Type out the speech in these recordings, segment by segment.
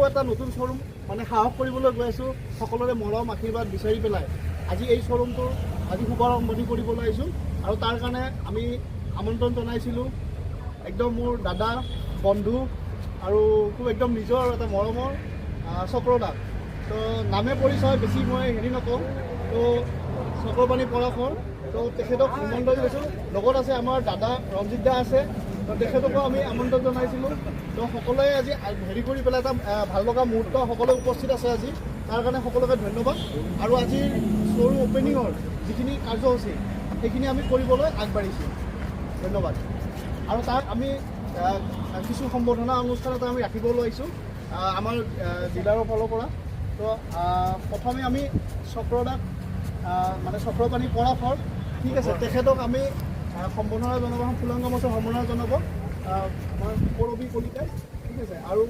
এটা নতুন শ্বৰুম মানে সাহস কৰিবলৈ গৈ আছোঁ সকলোৰে মৰম আশীৰ্বাদ বিচাৰি পেলাই আজি এই শ্বৰুমটো আজি শুভাৰম্ভণি কৰিবলৈ আহিছোঁ আৰু তাৰ কাৰণে আমি আমন্ত্ৰণ জনাইছিলোঁ একদম মোৰ দাদা বন্ধু আৰু খুব একদম নিজৰ এটা মৰমৰ চক্ৰদাক তো নামে পৰিচয় বেছি মই হেৰি নকওঁ তো চক্ৰপাণি পৰাশৰ তো তেখেতক নিমন্ত্ৰণ জনাইছোঁ লগত আছে আমাৰ দাদা ৰঞ্জিত দা আছে তো তেখেতকো আমি আমন্ত্ৰণ জনাইছিলোঁ তো সকলোৱে আজি হেৰি কৰি পেলাই এটা ভাল লগা মুহূৰ্ত সকলোৱে উপস্থিত আছে আজি তাৰ কাৰণে সকলোকে ধন্যবাদ আৰু আজিৰ শ্ব'ৰুম অপেনিঙৰ যিখিনি কাৰ্যসূচী সেইখিনি আমি কৰিবলৈ আগবাঢ়িছোঁ ধন্যবাদ আৰু তাত আমি কিছু সম্বৰ্ধনা অনুষ্ঠান এটা আমি ৰাখিবলৈ আহিছোঁ আমাৰ জিলাৰ ফালৰ পৰা তো প্ৰথমে আমি চক্ৰদাক মানে চক্ৰপাণি পৰাশৰ ঠিক আছে তেখেতক আমি সম্বৰ্ধনা জনাব ফুলাংগ মঞ্চৰ সম্বৰ্ধনা জনাব আমাৰ কৰবী কলিতাই ঠিক আছে আৰু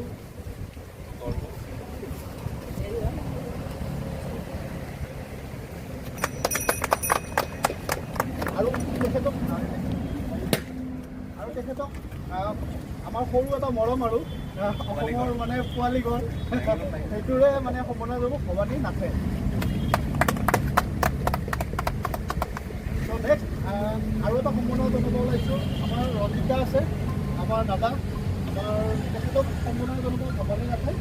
তেখেতক আমাৰ সৰু এটা মৰম আৰু অসমৰ মানে পোৱালীঘৰ সেইটোৰে মানে সম্বৰ্ধনা যাব ভৱানী নাথে নেক্সট আৰু এটা সম্বৰ্ধনা জনাব ওলাইছোঁ আমাৰ ৰঞ্জিতা আছে আমাৰ দাদা আমাৰ তেখেতক সম্বৰ্ধনা জনাব ভৱানী নাথে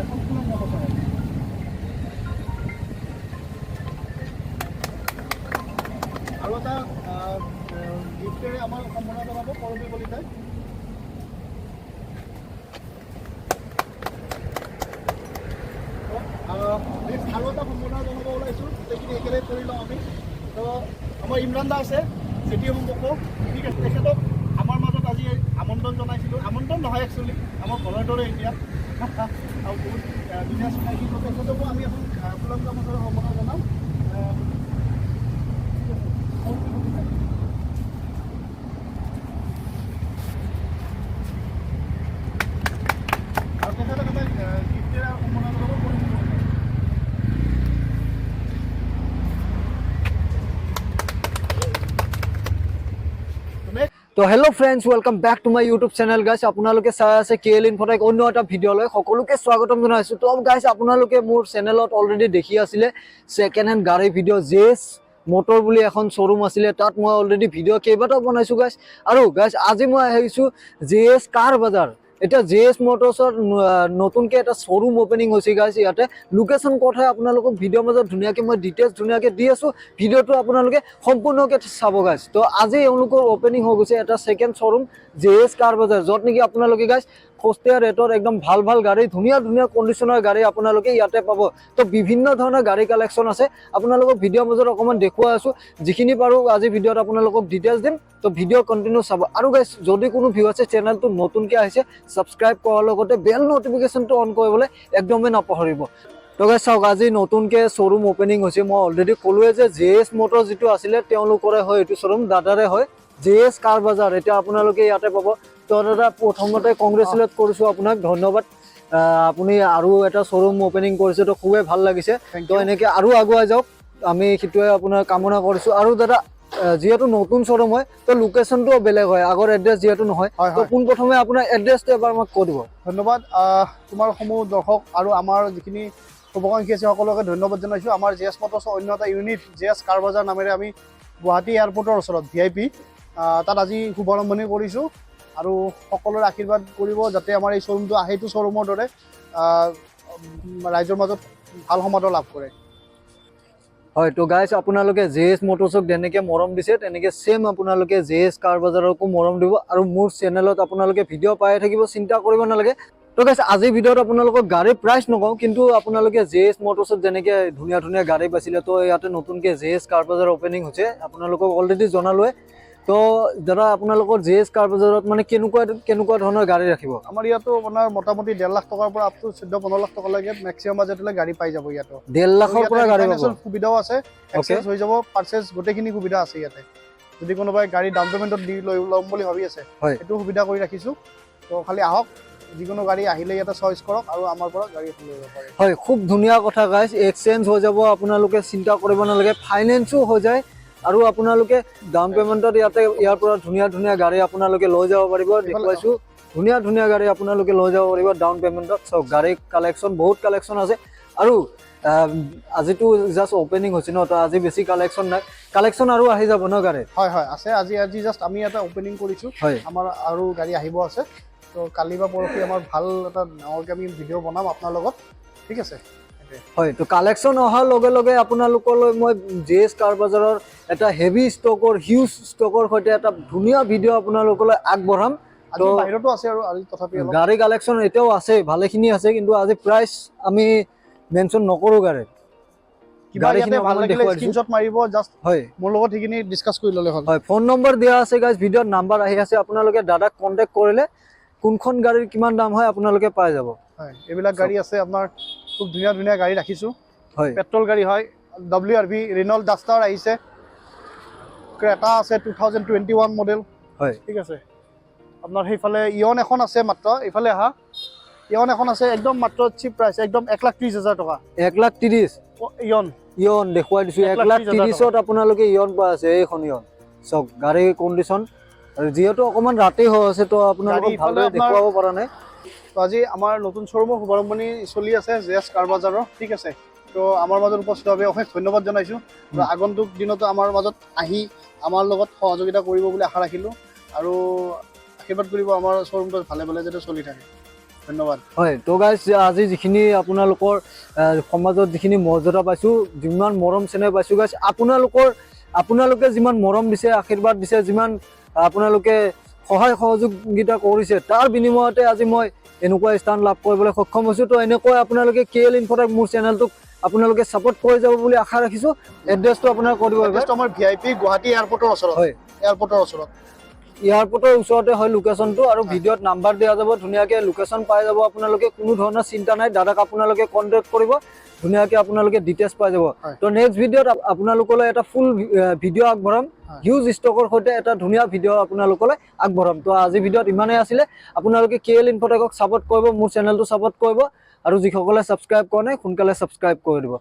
সম্পূৰ্ণ মহোদয় আৰু এটা গিফ্টেৰে আমাৰ সম্বৰ্ধনা জনাব কৰবী কলিতাই আৰু এটা সম্বৰ্ধনা জনাব ওলাইছোঁ সেইখিনি একেলগে কৰি লওঁ আমি তো আমাৰ ইমৰান দা আছে চেতিয়া সম্পৰ্ক ঠিক আছে তেখেতক আমাৰ মাজত আজি আমন্ত্ৰণ জনাইছিলোঁ আমন্ত্ৰণ নহয় একচুৱেলি আমাৰ ঘৰৰ দৰে এতিয়া আৰু বহুত ধুনীয়া চিনাকি তেখেতকো আমি এখন ফুলাংগ মঞ্চৰ সম্বৰ্ধনা জনাম আৰু তেখেতক এটা গিফ্টেৰে সম্বৰ্ধনা জনাব তো hello' friends welcome back to my YouTube channel guys আপোনালোকে চাই আছে KL ইনফোটেক এক অন্য এটা ভিডিঅ'লৈ সকলোকে স্বাগতম জনাইছোঁ তো গাইছ আপোনালোকে মোৰ চেনেলত অলৰেডি দেখি আছিলে ছেকেণ্ড হেণ্ড গাড়ী ভিডিঅ' জেছ মটৰ বুলি এখন শ্বৰুম আছিলে তাত মই অলৰেডি ভিডিঅ' কেইবাটাও বনাইছোঁ গাইছ আৰু গাইছ আজি মই আহিছোঁ JS কাৰ বজাৰ এটা JS মটৰ্ছৰ নতুনকৈ এটা শ্বৰুম অপেনিং হৈছে গাইছ ইয়াতে লোকেশ্যন ক'ত হয় আপোনালোকক ভিডিঅ'ৰ মাজত ধুনীয়াকৈ মই ডিটেইলছ ধুনীয়াকৈ দি আছোঁ ভিডিঅ'টো আপোনালোকে সম্পূৰ্ণকৈ চাব গাইছ তো আজি এওঁলোকৰ অপেনিং হৈ গৈছে এটা ছেকেণ্ড শ্বৰুম JS কাৰ বজাৰ য'ত নেকি আপোনালোকে গাইছ সস্তীয়া ৰেটত একদম ভাল ভাল গাড়ী ধুনীয়া ধুনীয়া কণ্ডিশ্যনৰ গাড়ী আপোনালোকে ইয়াতে পাব তো বিভিন্ন ধৰণৰ গাড়ী কালেকশ্যন আছে আপোনালোকক ভিডিঅ'ৰ মাজত অকণমান দেখুৱাই আছোঁ যিখিনি পাৰোঁ আজি ভিডিঅ'ত আপোনালোকক ডিটেইলছ দিম তো ভিডিঅ' কণ্টিনিউ চাব আৰু গাইছ যদি কোনো ভিউ আছে চেনেলটো নতুনকৈ আহিছে ছাবস্ক্ৰাইব কৰাৰ লগতে বেল নটিফিকেশ্যনটো অন কৰিবলৈ একদমেই নাপাহৰিব তো গাইছ চাওক আজি নতুনকৈ শ্বৰুম অপেনিং হৈছে মই অলৰেডি ক'লোৱে যে JS মটৰ যিটো আছিলে তেওঁলোকৰে হয় এইটো শ্বৰুম দাদাৰে হয় JS কাৰ বজাৰ এতিয়া আপোনালোকে ইয়াতে পাব তো দাদা প্ৰথমতে কংগ্ৰেচুলেট কৰিছোঁ আপোনাক ধন্যবাদ আপুনি আৰু এটা শ্বৰুম অপেনিং কৰিছে তো খুবেই ভাল লাগিছে তো এনেকৈ আৰু আগুৱাই যাওক আমি সেইটোৱে আপোনাৰ কামনা কৰিছোঁ আৰু দাদা যিহেতু নতুন শ্বৰুম হয় তো লোকেশ্যনটোও বেলেগ হয় আগৰ এড্ৰেছ যিহেতু নহয় তো পোনপ্ৰথমে আপোনাৰ এড্ৰেছটো এবাৰ আমাক কৈ দিব ধন্যবাদ তোমাৰ সমূহ দৰ্শক আৰু আমাৰ যিখিনি শুভাকাংক্ষী আছে সকলোকে ধন্যবাদ জনাইছোঁ আমাৰ JS মটৰ্ছৰ অন্য এটা ইউনিট JS কাৰ বজাৰ নামেৰে আমি গুৱাহাটী এয়াৰপৰ্টৰ ওচৰত VIP তাত আজি শুভাৰম্ভণি কৰিছোঁ আৰু সকলোৰে আশীৰ্বাদ কৰিব যাতে আমাৰ এই শ্বৰুমটো সেইটো শ্বৰুমৰ দৰে ৰাইজৰ মাজত ভাল সমাদৰ লাভ কৰে হয় তো গাইছ আপোনালোকে JS মটৰ্ছক যেনেকৈ মৰম দিছে তেনেকৈ ছেম আপোনালোকে JS কাৰ বজাৰকো মৰম দিব আৰু মোৰ চেনেলত আপোনালোকে ভিডিঅ' পাই থাকিব চিন্তা কৰিব নালাগে তো গাইছ আজিৰ ভিডিঅ'ত আপোনালোকক গাড়ীৰ প্ৰাইচ নকওঁ কিন্তু আপোনালোকে JS মটৰ্ছত যেনেকৈ ধুনীয়া ধুনীয়া গাড়ী পাইছিলে তো ইয়াতে নতুনকৈ JS কাৰ বজাৰ অপেনিং হৈছে আপোনালোকক অলৰেডি জনালোৱে তো দাদা আপোনালোকৰ JS কাৰ বজাৰত মানে কেনেকুৱা ধৰণৰ গাড়ী ৰাখিব আমাৰ ইয়াতো আপোনাৰ মোটামুটি 1.5 লাখ টকাৰ পৰা আপ টু 14-15 লাখ টকালৈকে মেক্সিমাম বাজেটলৈ গাড়ী পাই যাব ইয়াতো 1.5 লাখৰ পৰা গাড়ী পাব সুবিধাও আছে এক্সেস হৈ যাব পাৰচেজ গোটেইখিনি সুবিধা আছে ইয়াতে যদি কোনোবাই গাড়ী ডাউন পেমেণ্টত দি ল'ম বুলি ভাবি আছে সেইটো সুবিধা কৰি ৰাখিছোঁ তো খালি আহক যিকোনো গাড়ী আহিলে ইয়াতে চইচ কৰক আৰু আমাৰ পৰা গাড়ী এখন ল'ব পাৰে হয় খুব ধুনীয়া কথা গাইছ এক্সচেঞ্জ হৈ যাব আপোনালোকে চিন্তা কৰিব নালাগে ফাইনেন্সো হৈ যায় আৰু আপোনালোকে ডাউন পেমেণ্টত ইয়াৰ পৰা ধুনীয়া ধুনীয়া গাড়ী আপোনালোকে লৈ যাব পাৰিব দেখুৱাইছোঁ ধুনীয়া ধুনীয়া গাড়ী আপোনালোকে লৈ যাব পাৰিব ডাউন পে'মেণ্টত। চাওক গাড়ী কালেকশ্যন বহুত কালেকশ্যন আছে আৰু আজিতো জাষ্ট অপেনিং হৈছে ন, তো আজি বেছি কালেকশ্যন নাই, কালেকশ্যন আৰু আহি যাব ন গাড়ী? হয় হয় আছে, আজি জাষ্ট আমি এটা অপেনিং কৰিছোঁ, হয় আমাৰ আৰু গাড়ী আহিব আছে। তো কালি বা পৰহি আমাৰ ভাল এটা ডাঙৰকৈ আমি ভিডিঅ' বনাম আপোনাৰ লগত, ঠিক আছে? হয়, তো কালেকশ্যন অহাৰ লগে লগে আপোনালোকলৈ মই JS কাৰ বাজাৰৰ এটা হেভি ষ্টকৰ হিউজ ষ্টকৰ সৈতে এটা ধুনীয়া ভিডিঅ' আপোনালোকলৈ আগবঢ়াম। আজি বাহিৰতো আছে আৰু আজি তথাপি অলপ গাড়ী কালেকশ্যন এতিয়াও আছে, ভালেখিনি আছে, কিন্তু আজি প্ৰাইচ আমি মেনশ্যন নকৰোঁ গাড়ীৰ। কিবা ইয়াতে ভাল লাগিলে স্ক্ৰীনশ্বট মাৰিব, জাষ্ট হয় মোৰ লগত সেইখিনি ডিছকাছ কৰি ল'লে হ'ল। হয়, ফোন নম্বৰ দিয়া আছে গাইজ, ভিডিঅ'ত নাম্বাৰ আহি আছে, আপোনালোকে দাদাক কণ্টেক্ট কৰিলে কোনখন গাড়ীৰ কিমান দাম হয় আপোনালোকে পাই যাব। হয়, এইবিলাক গাড়ী আছে আপোনাৰ, খুব ধুনীয়া ধুনীয়া গাড়ী ৰাখিছোঁ। হয়, পেট্ৰল গাড়ী হয়, WRV ৰেনল্ট ডাষ্টাৰ আহিছে, ক্ৰেটা আছে 2021 মডেল, হয় ঠিক আছে? আপোনাৰ সেইফালে ইয়ন এখন আছে, মাত্ৰ এইফালে আহা, ইয়ন এখন আছে একদম মাত্ৰ চিপ প্ৰাইচ, একদম 1,30,000 টকা। 1,30,000 ইয়ন ইয়ন দেখুৱাই দিছোঁ, 1,30,000 আপোনালোকে ইয়ন পাই আছে। এইখন ইয়ন চাওক, গাড়ীৰ কণ্ডিশ্যন, আৰু যিহেতু অকণমান ৰাতি হৈ আছে তো আপোনালোকক ভালদৰে দেখুৱাব পৰা নাই। তো আজি আমাৰ নতুন শ্ব'ৰুমৰ শুভাৰম্ভণি চলি আছে JS কাৰ বাজাৰৰ, ঠিক আছে? তো আমাৰ মাজত উপস্থিত ভাৱে অশেষ ধন্যবাদ জনাইছোঁ। তো আগন্তুক দিনতো আমাৰ মাজত আহি আমাৰ লগত সহযোগিতা কৰিব বুলি আশা ৰাখিলোঁ, আৰু আশীৰ্বাদ কৰিব আমাৰ শ্ব'ৰুমটো ভালে ভালে যাতে চলি থাকে। ধন্যবাদ। হয়, তো গাইজ আজি যিখিনি আপোনালোকৰ সমাজত যিখিনি মৰ্যাদা পাইছোঁ, যিমান মৰম চেনেহ পাইছোঁ গাইজ, আপোনালোকে যিমান মৰম দিছে, আশীৰ্বাদ দিছে, যিমান আপোনালোকে সহায় সহযোগিতা কৰিছে, তাৰ বিনিময়তে আজি মই এনেকুৱা স্থান লাভ কৰিবলৈ সক্ষম হৈছোঁ। তো এনেকৈ আপোনালোকে KL ইনফটেক মোৰ চেনেলটোক আপোনালোকে ছাপোৰ্ট কৰি যাব বুলি আশা ৰাখিছোঁ। এড্ৰেছটো আপোনাৰ কৈ দিব। এড্ৰেছটো আমাৰ VIP গুৱাহাটী এয়াৰপৰ্টৰ ওচৰত। হয়, এয়াৰপৰ্টৰ ওচৰত, এয়াৰপৰ্টৰ ওচৰতে হয় লোকেশ্যনটো, আৰু ভিডিঅ'ত নাম্বাৰ দিয়া যাব, ধুনীয়াকৈ লোকেশ্যন পাই যাব আপোনালোকে, কোনো ধৰণৰ চিন্তা নাই। দাদাক আপোনালোকে কণ্টেক্ট কৰিব, ধুনীয়াকৈ আপোনালোকে ডিটেইলছ পাই যাব। তো নেক্সট ভিডিঅ'ত আপোনালোকলৈ এটা ফুল ভিডিঅ' আগবঢ়াম, হিউজ ষ্টকৰ সৈতে এটা ধুনীয়া ভিডিঅ' আপোনালোকলৈ আগবঢ়াম। তো আজি ভিডিঅ'ত ইমানেই আছিলে। আপোনালোকে KL ইনফটেকক ছাপোৰ্ট কৰিব, মোৰ চেনেলটো ছাপোৰ্ট কৰিব, আৰু যিসকলে ছাবস্ক্ৰাইব কৰা নাই সোনকালে ছাবস্ক্ৰাইব কৰি দিব।